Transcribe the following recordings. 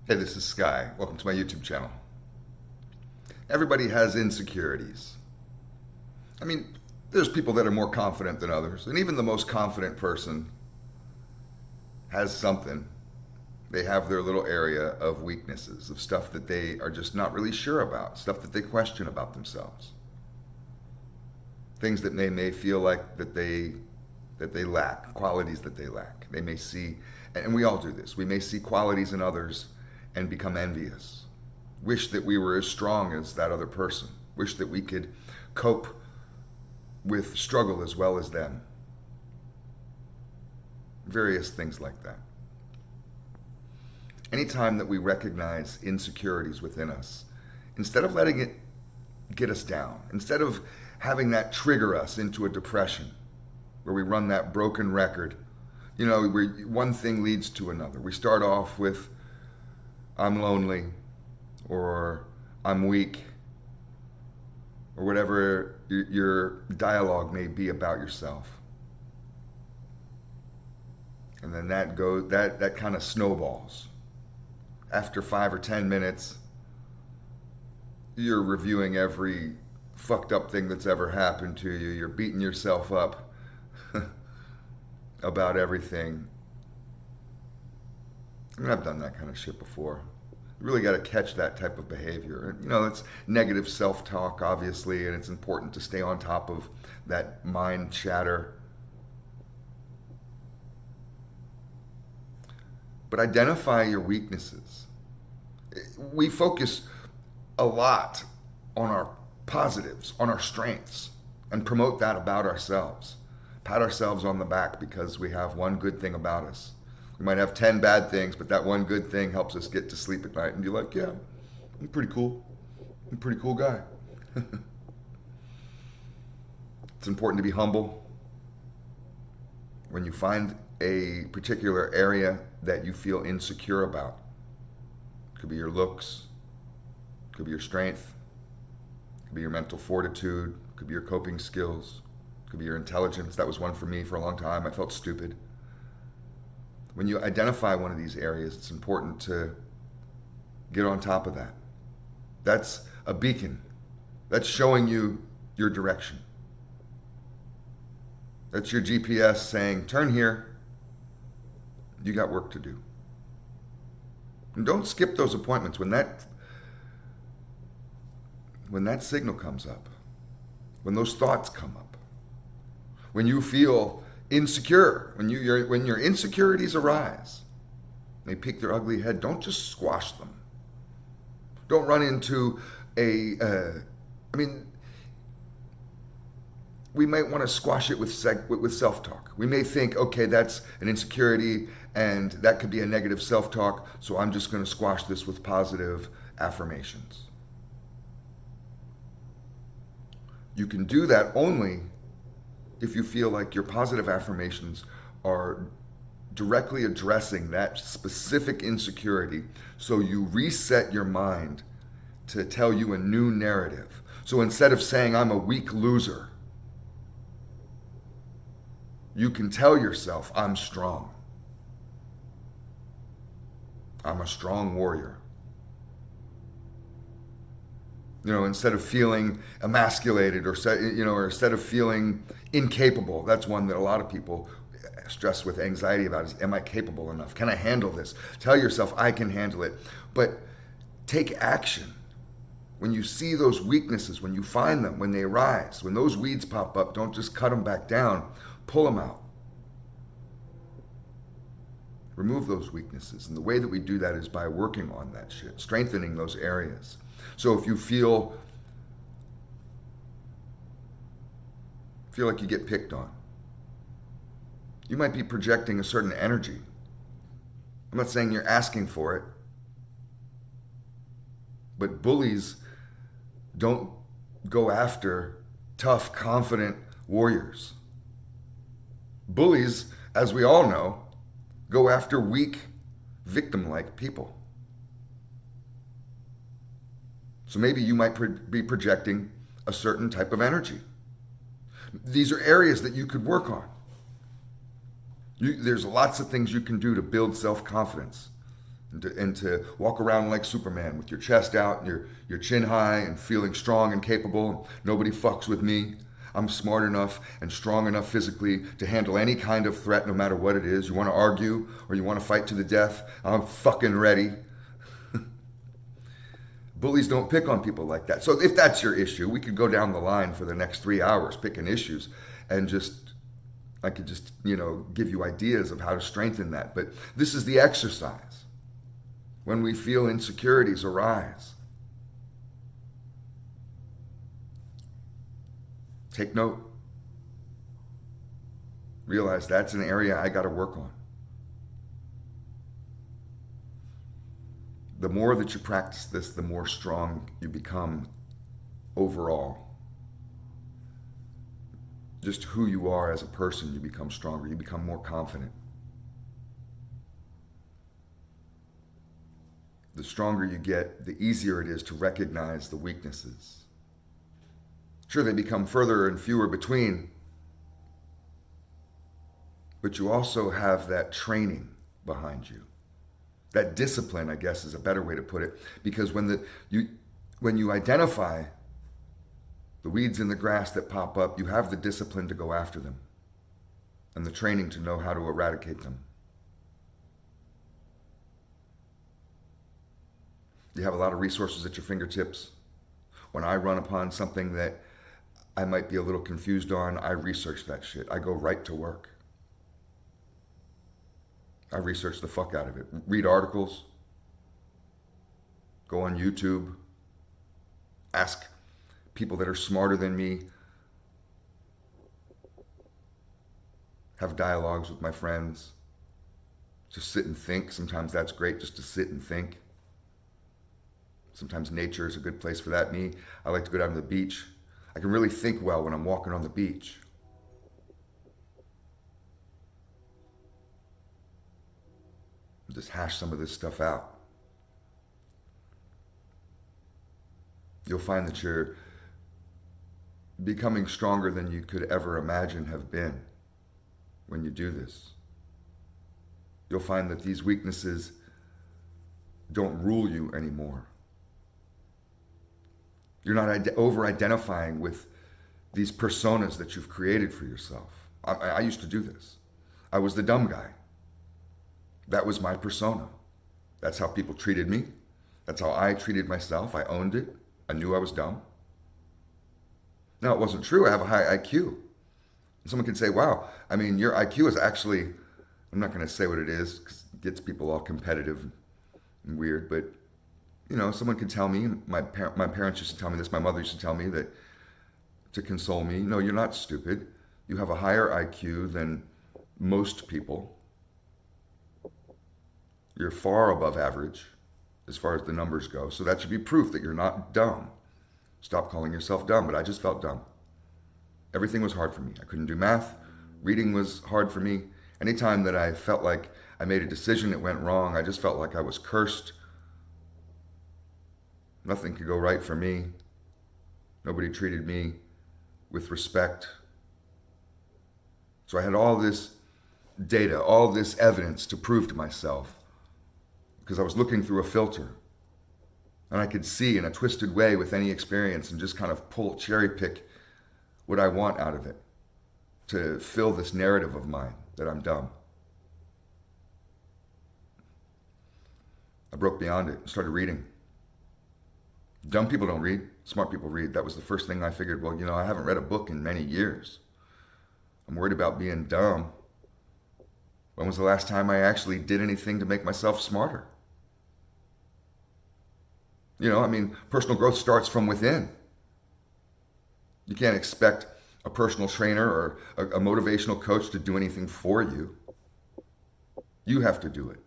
Hey, this is Sky. Welcome to my YouTube channel. Everybody has insecurities. I mean, there's people that are more confident than others, and even the most confident person has something. They have their little area of weaknesses, of stuff that they are just not really sure about, stuff that they question about themselves. Things that they may feel like that they lack, qualities that they lack. They may see, and we all do this, we may see qualities in others and become envious. Wish that we were as strong as that other person. Wish that we could cope with struggle as well as them. Various things like that. Anytime that we recognize insecurities within us, instead of letting it get us down, instead of having that trigger us into a depression where we run that broken record, where one thing leads to another. We start off with, I'm lonely, or I'm weak, or whatever your dialogue may be about yourself. And then that kind of snowballs. After 5 or 10 minutes, you're reviewing every fucked up thing that's ever happened to you. You're beating yourself up about everything. I mean, I've done that kind of shit before. You really got to catch that type of behavior. It's negative self-talk, obviously, and it's important to stay on top of that mind chatter. But identify your weaknesses. We focus a lot on our positives, on our strengths, and promote that about ourselves. Pat ourselves on the back because we have one good thing about us. We might have 10 bad things, but that one good thing helps us get to sleep at night and be like, yeah, I'm pretty cool. I'm a pretty cool guy. It's important to be humble. When you find a particular area that you feel insecure about, it could be your looks, it could be your strength, it could be your mental fortitude, it could be your coping skills, it could be your intelligence. That was one for me for a long time. I felt stupid. When you identify one of these areas, it's important to get on top of that. That's a beacon. That's showing you your direction. That's your GPS saying, turn here. You got work to do. And don't skip those appointments when that signal comes up, when those thoughts come up, when you feel insecure, when your insecurities arise, they peek their ugly head. Don't just squash them. Don't run into we might want to squash it with self-talk. We may think, okay, that's an insecurity and that could be a negative self-talk, so I'm just going to squash this with positive affirmations. You can do that only if you feel like your positive affirmations are directly addressing that specific insecurity, so you reset your mind to tell you a new narrative. So instead of saying, I'm a weak loser, you can tell yourself, I'm strong. I'm a strong warrior. Instead of feeling emasculated or instead of feeling incapable. That's one that a lot of people stress with anxiety about is, am I capable enough? Can I handle this? Tell yourself, I can handle it. But take action. When you see those weaknesses, when you find them, when they arise, when those weeds pop up, don't just cut them back down. Pull them out. Remove those weaknesses. And the way that we do that is by working on that shit, strengthening those areas. So if you feel like you get picked on, you might be projecting a certain energy. I'm not saying you're asking for it, but bullies don't go after tough, confident warriors. Bullies, as we all know, go after weak, victim-like people. So maybe you might be projecting a certain type of energy. These are areas that you could work on. There's lots of things you can do to build self-confidence. and to walk around like Superman with your chest out and your chin high and feeling strong and capable. Nobody fucks with me. I'm smart enough and strong enough physically to handle any kind of threat, no matter what it is. You want to argue or you want to fight to the death? I'm fucking ready. Bullies don't pick on people like that. So if that's your issue, we could go down the line for the next 3 hours picking issues, and I could just, give you ideas of how to strengthen that. But this is the exercise. When we feel insecurities arise, take note. Realize that's an area I got to work on. The more that you practice this, the more strong you become overall. Just who you are as a person, you become stronger. You become more confident. The stronger you get, the easier it is to recognize the weaknesses. Sure, they become further and fewer between, but you also have that training behind you. That discipline, I guess, is a better way to put it, because when you identify the weeds in the grass that pop up, you have the discipline to go after them and the training to know how to eradicate them. You have a lot of resources at your fingertips. When I run upon something that I might be a little confused on, I research that shit. I go right to work. I research the fuck out of it. Read articles. Go on YouTube. Ask people that are smarter than me. Have dialogues with my friends. Just sit and think. Sometimes that's great, just to sit and think. Sometimes nature is a good place for that. I like to go down to the beach. I can really think well when I'm walking on the beach. Just hash some of this stuff out. You'll find that you're becoming stronger than you could ever imagine have been when you do this. You'll find that these weaknesses don't rule you anymore. You're not over-identifying with these personas that you've created for yourself. I used to do this. I was the dumb guy. That was my persona. That's how people treated me. That's how I treated myself. I owned it. I knew I was dumb. No, it wasn't true. I have a high IQ. Someone can say, wow, your IQ is actually, I'm not going to say what it is because it gets people all competitive and weird, but someone could tell me, my parents used to tell me this, my mother used to tell me that, to console me, no, you're not stupid. You have a higher IQ than most people. You're far above average as far as the numbers go. So that should be proof that you're not dumb. Stop calling yourself dumb. But I just felt dumb. Everything was hard for me. I couldn't do math. Reading was hard for me. Anytime that I felt like I made a decision that went wrong, I just felt like I was cursed. Nothing could go right for me. Nobody treated me with respect. So I had all this data, all this evidence to prove to myself, because I was looking through a filter, and I could see in a twisted way with any experience and just kind of cherry pick what I want out of it to fill this narrative of mine that I'm dumb. I broke beyond it and started reading. Dumb people don't read, smart people read. That was the first thing I figured, well, I haven't read a book in many years. I'm worried about being dumb. When was the last time I actually did anything to make myself smarter? Personal growth starts from within. You can't expect a personal trainer or a motivational coach to do anything for you. You have to do it.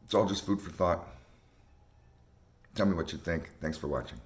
It's all just food for thought. Tell me what you think. Thanks for watching.